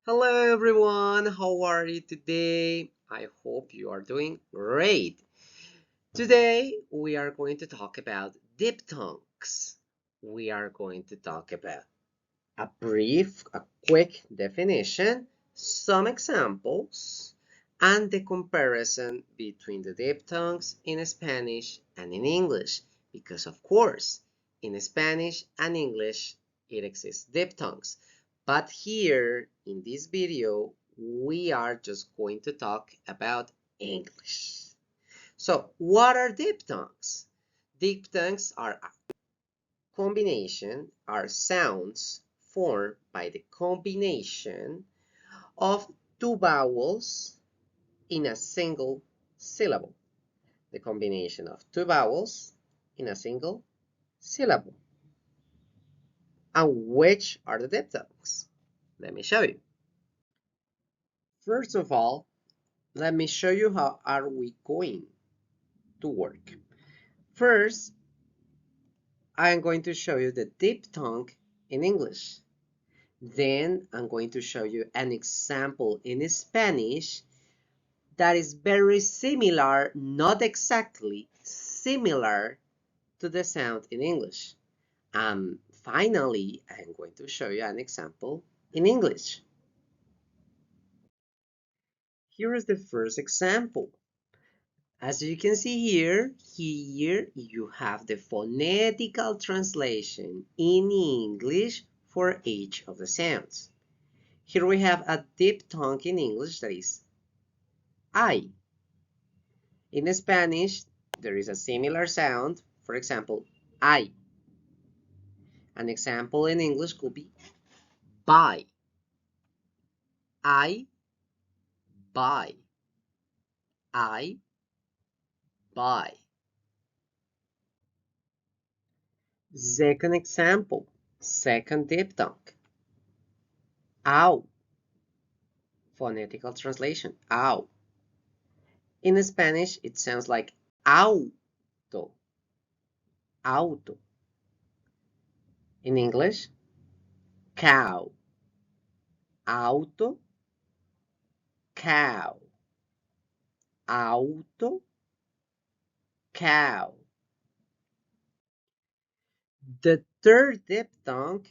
Hello everyone, how are you today? I hope you are doing great. Today we are going to talk about diphthongs. We are going to talk about a quick definition, some examples, and the comparison between the diphthongs in Spanish and in English. Because of course, in Spanish and English, it exists diphthongs. But here in this video, we are just going to talk about English. So what are diphthongs? Diphthongs are are sounds formed by the combination of two vowels in a single syllable. The combination of two vowels in a single syllable. And which are the diphthongs? Let me show you. First of all, let me show you how are we going to work. First, I am going to show you the diphthong in English. Then I'm going to show you an example in Spanish that is very similar, not exactly similar to the sound in English. And finally, I'm going to show you an example in English. Here is the first example. As you can see here you have the phonetical translation in English for each of the sounds. Here we have a diphthong in English that is I. In Spanish, there is a similar sound, for example, I. An example in English could be buy. I buy. I buy. Second example, second diphthong. Ow. Phonetical translation, ow. In Spanish, it sounds like auto. Auto. In English, cow. Auto, cow. Auto, cow. The third diphthong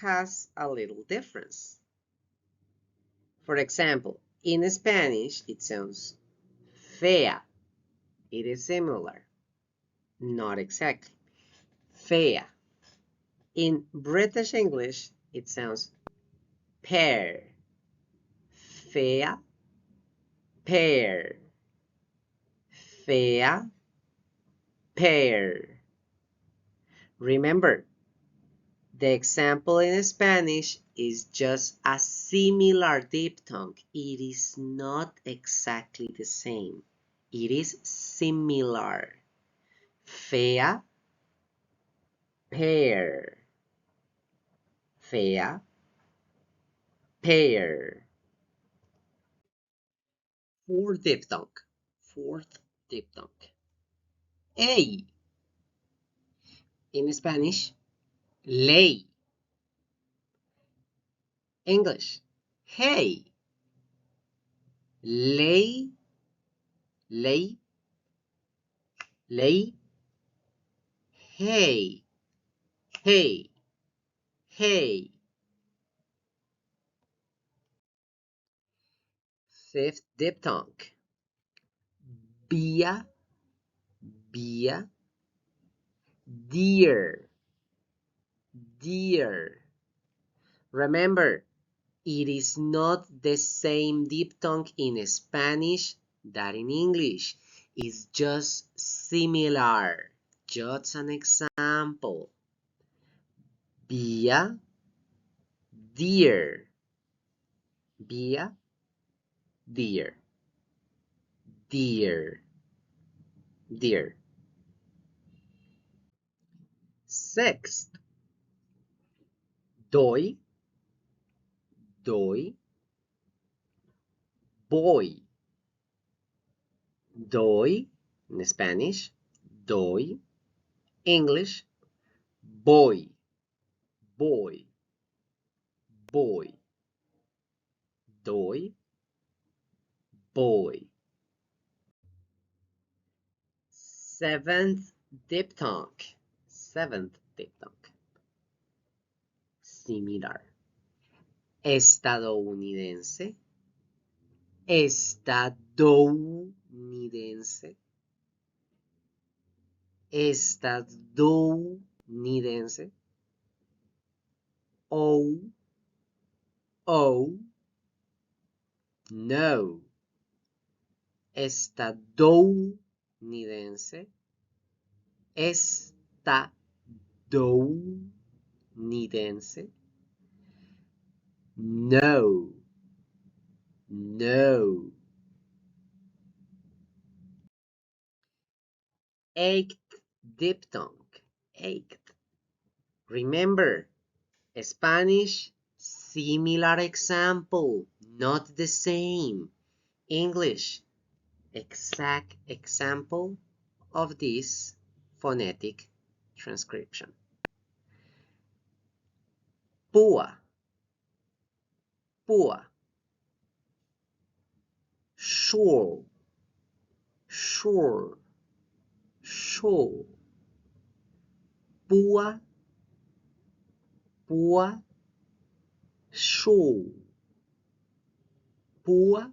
has a little difference. For example, in Spanish, it sounds fea. It is similar. Not exactly. Fea. In British English, it sounds pear. Fea, pear. Fea, pear. Remember, the example in Spanish is just a similar diphthong. It is not exactly the same. It is similar. Fea, pear. Fea, pear. Fourth diphthong. Fourth diphthong. A. In Spanish, ley. English, hey. Ley, ley, ley. Hey, hey, hey. Fifth diphthong. Bia, bia. Dear, dear. Remember, it is not the same diphthong in Spanish that in English. It's just similar. Just an example. Bia, dear. Bia, dear. Dear, dear. Sixth, doy, doy. Boy, doy. In Spanish, doy. English, boy, boy, boy. Doy, boy. Seventh diphthong. Seventh diphthong. Similar. Estadounidense, estadounidense, estadounidense, oh, oh, no, estadounidense, estadounidense, no, no. Eighth diphthong, eighth. Remember, Spanish, similar example, not the same. English, exact example of this phonetic transcription. Pua, pua. Sure, sure, sure. Pua, pua, sure. Pua,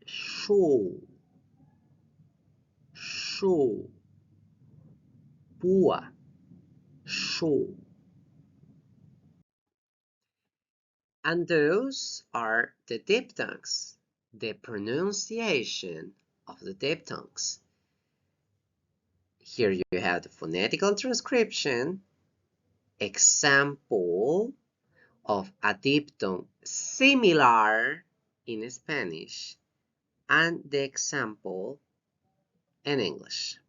sure, sure. Pua, sure. And those are the diphthongs, the pronunciation of the diphthongs. Here you have the phonetical transcription, example of a diphthong similar in Spanish, and the example in English.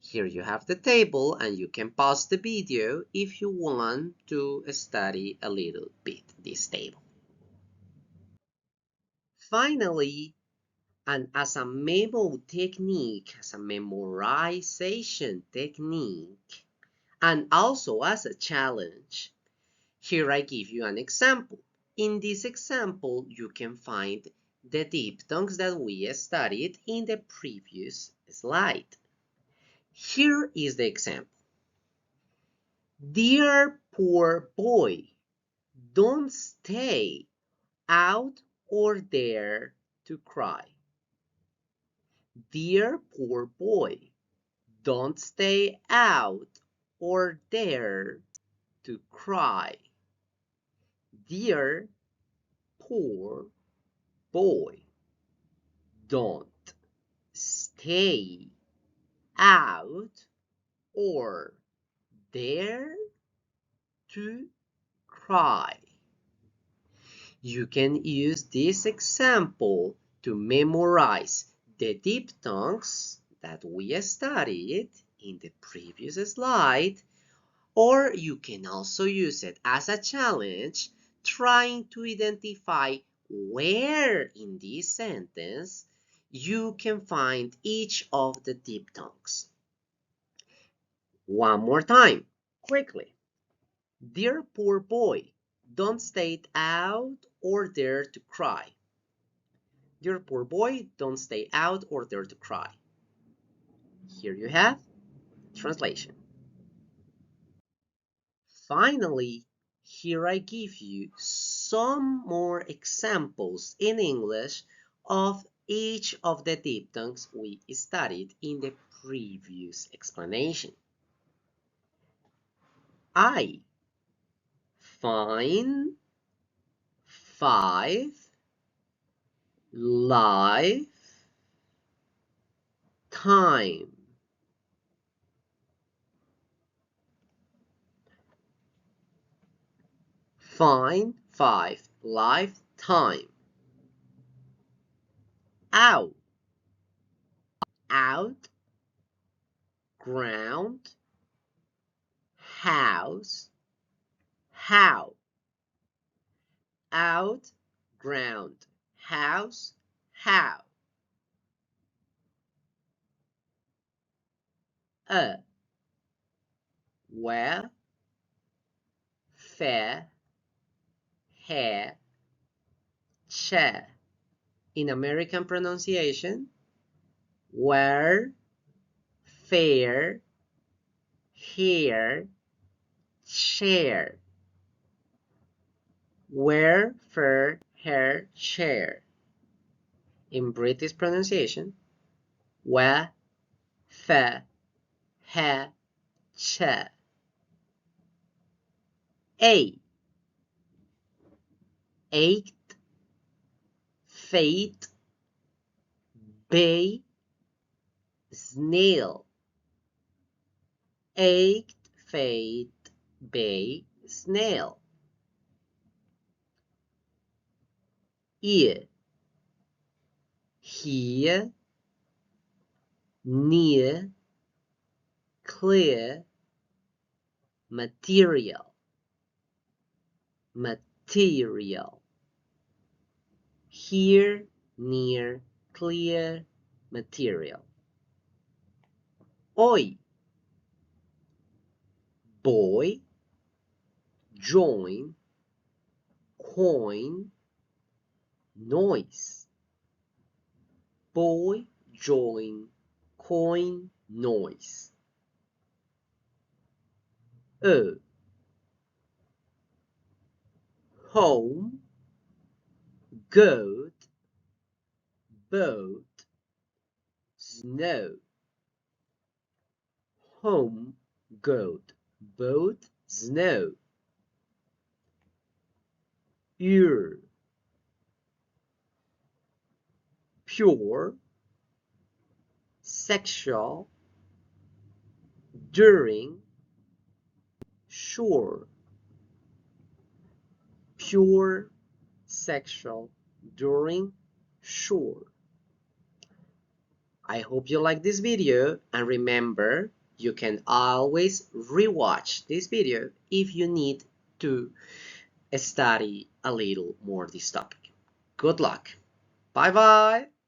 Here you have the table, and you can pause the video if you want to study a little bit this table. Finally, and as a memo technique, as a memorization technique, and also as a challenge, here I give you an example. In this example, you can find the diphthongs that we studied in the previous slide. Here is the example. Dear poor boy, don't stay out or there to cry. Dear poor boy, don't stay out or there to cry. Dear poor boy, don't stay out or dare to cry. You can use this example to memorize the diphthongs that we studied in the previous slide, or you can also use it as a challenge, trying to identify where in this sentence you can find each of the diphthongs. One more time, quickly. Dear poor boy, don't stay out or dare to cry. Dear poor boy, don't stay out or dare to cry. Here you have translation. Finally, here I give you some more examples in English of each of the diphthongs we studied in the previous explanation. I find, five, life, time. Find, five, lifetime. Out, out, ground, house, how. Out, ground, house, how. Where, fair, hair, ch. In American pronunciation, where, fair, hair, chair. Where, fair, hair, chair. In British pronunciation, wa, fa, ha, cha. A. Ached, fate, bay, snail. Ached, fate, bay, snail. Ear. Here, near, clear, material. Material. Here, near, clear, material. Oi. Boy, join, coin, noise. Boy, join, coin, noise. Home, goat, boat, snow. Home, goat, boat, snow. Ear. Pure, sexual, during, sure. Pure, sexual, during, sure. I hope you like this video, and remember, you can always rewatch this video if you need to study a little more this topic. Good luck. Bye bye.